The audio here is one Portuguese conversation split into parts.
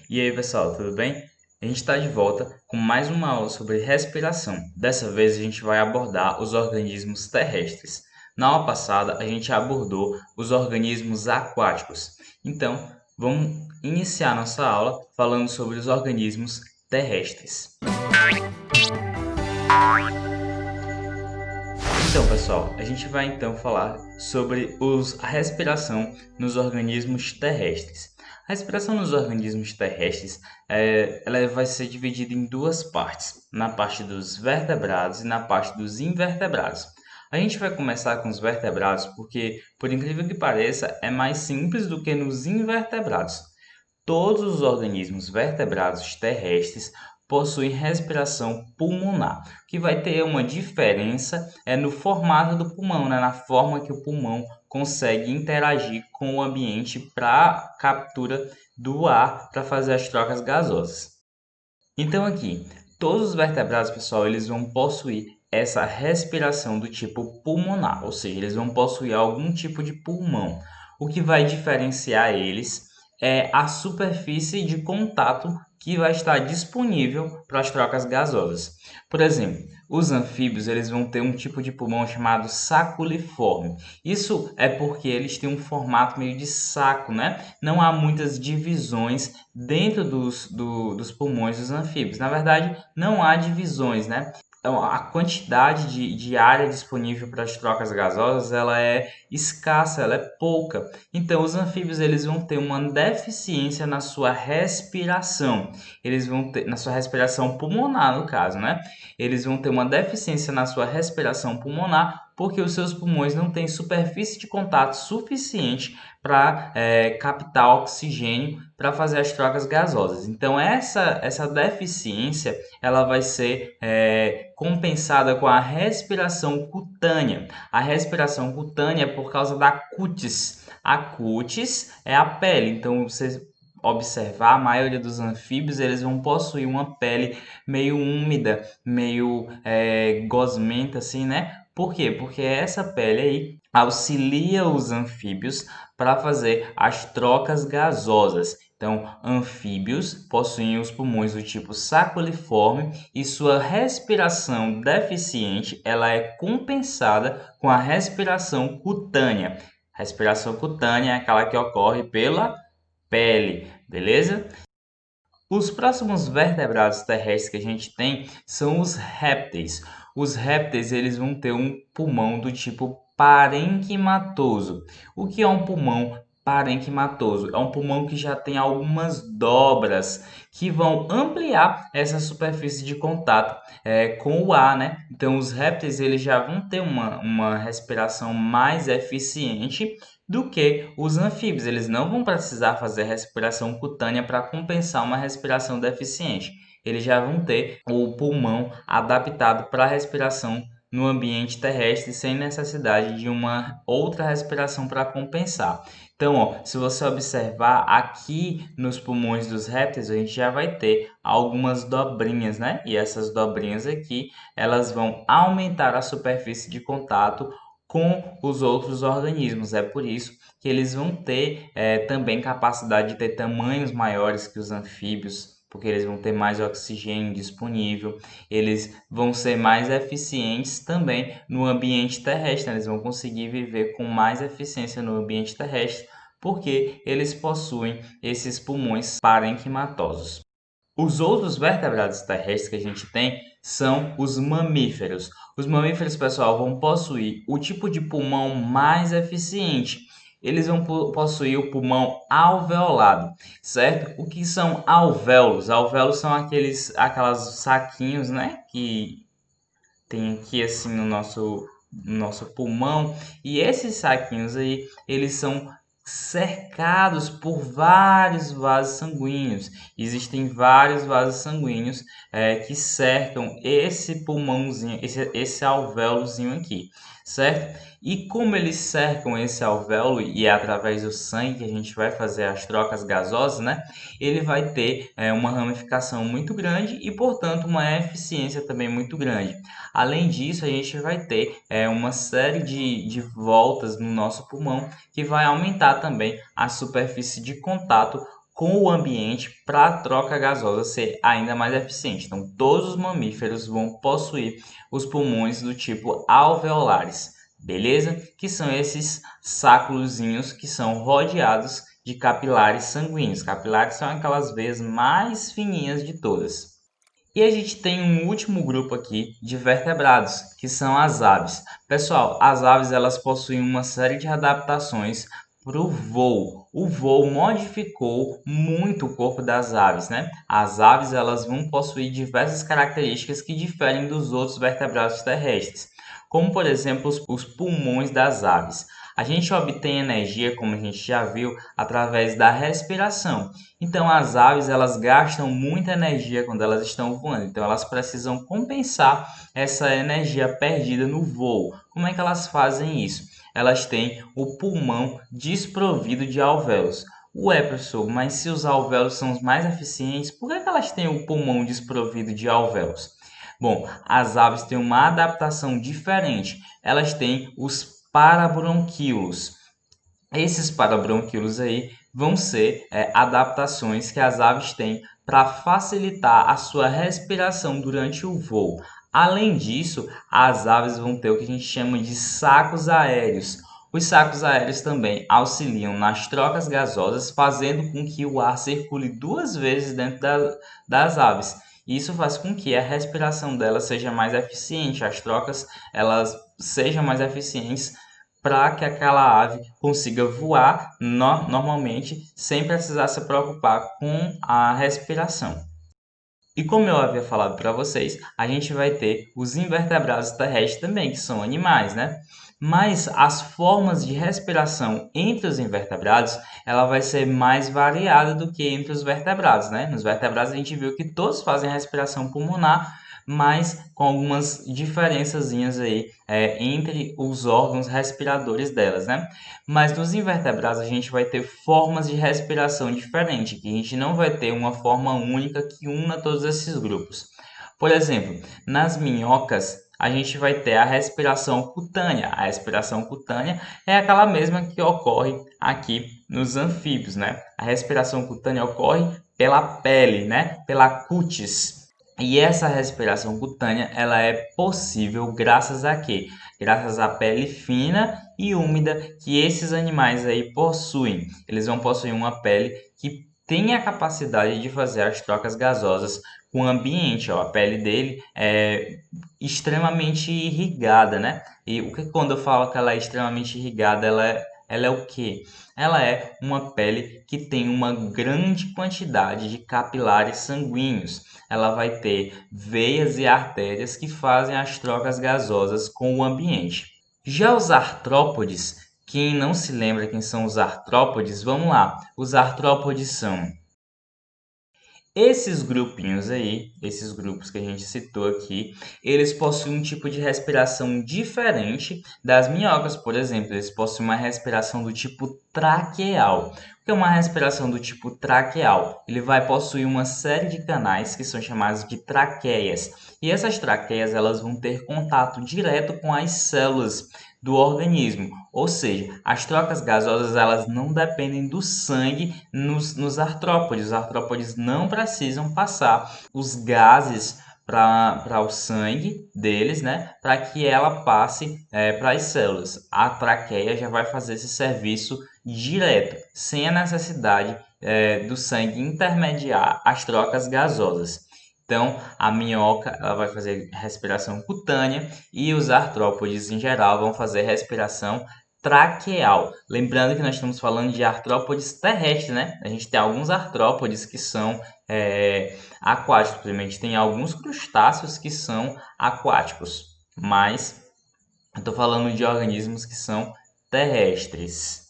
E aí pessoal, tudo bem? A gente está de volta com mais uma aula sobre respiração. Dessa vez a gente vai abordar os organismos terrestres. Na aula passada a gente abordou os organismos aquáticos. Então vamos iniciar nossa aula falando sobre os organismos terrestres. Então pessoal, a gente vai então falar sobre a respiração nos organismos terrestres. A respiração nos organismos terrestres ela vai ser dividida em duas partes, na parte dos vertebrados e na parte dos invertebrados. A gente vai começar com os vertebrados porque, por incrível que pareça, é mais simples do que nos invertebrados. Todos os organismos vertebrados terrestres possuem respiração pulmonar, que vai ter uma diferença no formato do pulmão, na forma que o pulmão consegue interagir com o ambiente para captura do ar para fazer as trocas gasosas. Então aqui, todos os vertebrados, pessoal, eles vão possuir essa respiração do tipo pulmonar, ou seja, eles vão possuir algum tipo de pulmão. O que vai diferenciar eles é a superfície de contato que vai estar disponível para as trocas gasosas. Por exemplo, os anfíbios eles vão ter um tipo de pulmão chamado saculiforme. Isso é porque eles têm um formato meio de saco, né? Não há muitas divisões dentro dos pulmões dos anfíbios. Na verdade, não há divisões, né? Então, a quantidade de área disponível para as trocas gasosas ela é escassa, ela é pouca. Então, os anfíbios eles vão ter uma deficiência na sua respiração. Eles vão ter na sua respiração pulmonar, no caso, né? Eles vão ter uma deficiência na sua respiração pulmonar porque os seus pulmões não têm superfície de contato suficiente para captar oxigênio para fazer as trocas gasosas. Então, essa deficiência ela vai ser compensada com a respiração cutânea. A respiração cutânea é por causa da cutis. A cutis é a pele, então você observar, a maioria dos anfíbios eles vão possuir uma pele meio úmida, meio gosmenta assim, né? Por quê? Porque essa pele aí auxilia os anfíbios para fazer as trocas gasosas. Então, anfíbios possuem os pulmões do tipo saculiforme e sua respiração deficiente ela é compensada com a respiração cutânea. A respiração cutânea é aquela que ocorre pela pele, beleza? Os próximos vertebrados terrestres que a gente tem são os répteis. Os répteis eles vão ter um pulmão do tipo parenquimatoso. O que é um pulmão parenquimatoso? É um pulmão que já tem algumas dobras que vão ampliar essa superfície de contato com o ar, né? Então os répteis eles já vão ter uma respiração mais eficiente do que os anfíbios. Eles não vão precisar fazer respiração cutânea para compensar uma respiração deficiente. Eles já vão ter o pulmão adaptado para a respiração no ambiente terrestre sem necessidade de uma outra respiração para compensar. Então, ó, se você observar aqui nos pulmões dos répteis, a gente já vai ter algumas dobrinhas, né? E essas dobrinhas aqui, elas vão aumentar a superfície de contato com os outros organismos. É por isso que eles vão ter também capacidade de ter tamanhos maiores que os anfíbios, porque eles vão ter mais oxigênio disponível, eles vão ser mais eficientes também no ambiente terrestre, eles vão conseguir viver com mais eficiência no ambiente terrestre, porque eles possuem esses pulmões parenquimatosos. Os outros vertebrados terrestres que a gente tem são os mamíferos. Os mamíferos, pessoal, vão possuir o tipo de pulmão mais eficiente. Eles vão possuir o pulmão alveolado, certo? O que são alvéolos? Alvéolos são aquelas saquinhos, né? Que tem aqui assim no nosso pulmão. E esses saquinhos aí, eles são cercados por vários vasos sanguíneos. Existem vários vasos sanguíneos que cercam esse pulmãozinho, esse alvéolozinho aqui, certo? E como eles cercam esse alvéolo e é através do sangue que a gente vai fazer as trocas gasosas, né? Ele vai ter uma ramificação muito grande e, portanto, uma eficiência também muito grande. Além disso, a gente vai ter uma série de voltas no nosso pulmão que vai aumentar também a superfície de contato com o ambiente para a troca gasosa ser ainda mais eficiente. Então, todos os mamíferos vão possuir os pulmões do tipo alveolares, beleza? Que são esses sáculozinhos que são rodeados de capilares sanguíneos. Capilares são aquelas veias mais fininhas de todas. E a gente tem um último grupo aqui de vertebrados, que são as aves. Pessoal, as aves elas possuem uma série de adaptações para o voo. O voo modificou muito o corpo das aves, né? As aves elas vão possuir diversas características que diferem dos outros vertebrados terrestres, como por exemplo os pulmões das aves. A gente obtém energia, como a gente já viu, através da respiração. Então as aves elas gastam muita energia quando elas estão voando, então elas precisam compensar essa energia perdida no voo. Como é que elas fazem isso? Elas têm o pulmão desprovido de alvéolos. Ué, professor, mas se os alvéolos são os mais eficientes, por que elas têm o pulmão desprovido de alvéolos? Bom, as aves têm uma adaptação diferente. Elas têm os parabronquíolos. Esses parabronquíolos aí vão ser adaptações que as aves têm para facilitar a sua respiração durante o voo. Além disso, as aves vão ter o que a gente chama de sacos aéreos. Os sacos aéreos também auxiliam nas trocas gasosas, fazendo com que o ar circule 2 vezes dentro das aves. Isso faz com que a respiração delas seja mais eficiente, as trocas elas sejam mais eficientes para que aquela ave consiga voar normalmente sem precisar se preocupar com a respiração. E como eu havia falado para vocês, a gente vai ter os invertebrados terrestres também, que são animais, né? Mas as formas de respiração entre os invertebrados, ela vai ser mais variada do que entre os vertebrados, né? Nos vertebrados a gente viu que todos fazem respiração pulmonar, mas com algumas diferençazinhas aí entre os órgãos respiradores delas, né? Mas nos invertebrados a gente vai ter formas de respiração diferentes, que a gente não vai ter uma forma única que una todos esses grupos. Por exemplo, nas minhocas a gente vai ter a respiração cutânea. A respiração cutânea é aquela mesma que ocorre aqui nos anfíbios, né? A respiração cutânea ocorre pela pele, né? Pela cutis. E essa respiração cutânea, ela é possível graças a quê? Graças à pele fina e úmida que esses animais aí possuem. Eles vão possuir uma pele que tem a capacidade de fazer as trocas gasosas com o ambiente. Ó. A pele dele é extremamente irrigada, né? E o que quando eu falo que ela é extremamente irrigada, ela é o quê? Ela é uma pele que tem uma grande quantidade de capilares sanguíneos. Ela vai ter veias e artérias que fazem as trocas gasosas com o ambiente. Já os artrópodes, quem não se lembra quem são os artrópodes, vamos lá. Os artrópodes são esses grupinhos aí, esses grupos que a gente citou aqui, eles possuem um tipo de respiração diferente das minhocas, por exemplo. Eles possuem uma respiração do tipo traqueal. O que é uma respiração do tipo traqueal? Ele vai possuir uma série de canais que são chamados de traqueias. E essas traqueias elas vão ter contato direto com as células do organismo, ou seja, as trocas gasosas elas não dependem do sangue nos artrópodes. Os artrópodes não precisam passar os gases para o sangue deles, né, para que ela passe para as células. A traqueia já vai fazer esse serviço direto, sem a necessidade do sangue intermediar as trocas gasosas. Então, a minhoca ela vai fazer respiração cutânea e os artrópodes, em geral, vão fazer respiração traqueal. Lembrando que nós estamos falando de artrópodes terrestres, né? A gente tem alguns artrópodes que são aquáticos. A gente tem alguns crustáceos que são aquáticos, mas eu estou falando de organismos que são terrestres.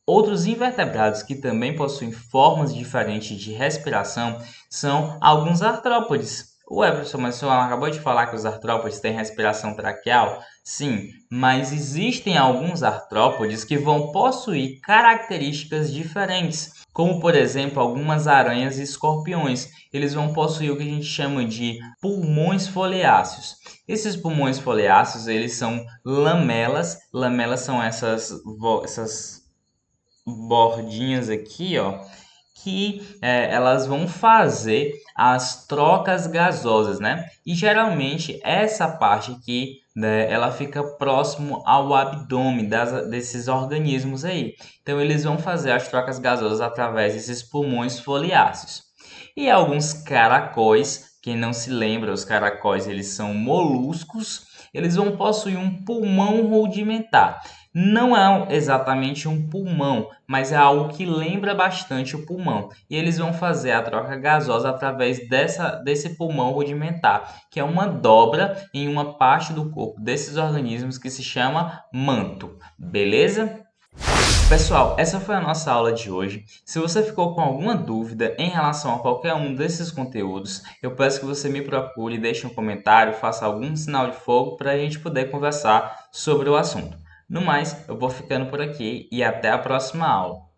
Outros invertebrados que também possuem formas diferentes de respiração são alguns artrópodes. Ué, professor, mas o senhor acabou de falar que os artrópodes têm respiração traqueal? Sim, mas existem alguns artrópodes que vão possuir características diferentes, como por exemplo algumas aranhas e escorpiões. Eles vão possuir o que a gente chama de pulmões foliáceos. Esses pulmões foliáceos, eles são lamelas. Lamelas são essas bordinhas aqui, ó, que elas vão fazer as trocas gasosas, né? E geralmente essa parte aqui, né, ela fica próximo ao abdômen desses organismos aí. Então eles vão fazer as trocas gasosas através desses pulmões foliáceos. E alguns caracóis, quem não se lembra, os caracóis eles são moluscos, eles vão possuir um pulmão rudimentar. Não é exatamente um pulmão, mas é algo que lembra bastante o pulmão. E eles vão fazer a troca gasosa através desse pulmão rudimentar, que é uma dobra em uma parte do corpo desses organismos que se chama manto. Beleza? Pessoal, essa foi a nossa aula de hoje. Se você ficou com alguma dúvida em relação a qualquer um desses conteúdos, eu peço que você me procure, deixe um comentário, faça algum sinal de fogo para a gente poder conversar sobre o assunto. No mais, eu vou ficando por aqui e até a próxima aula.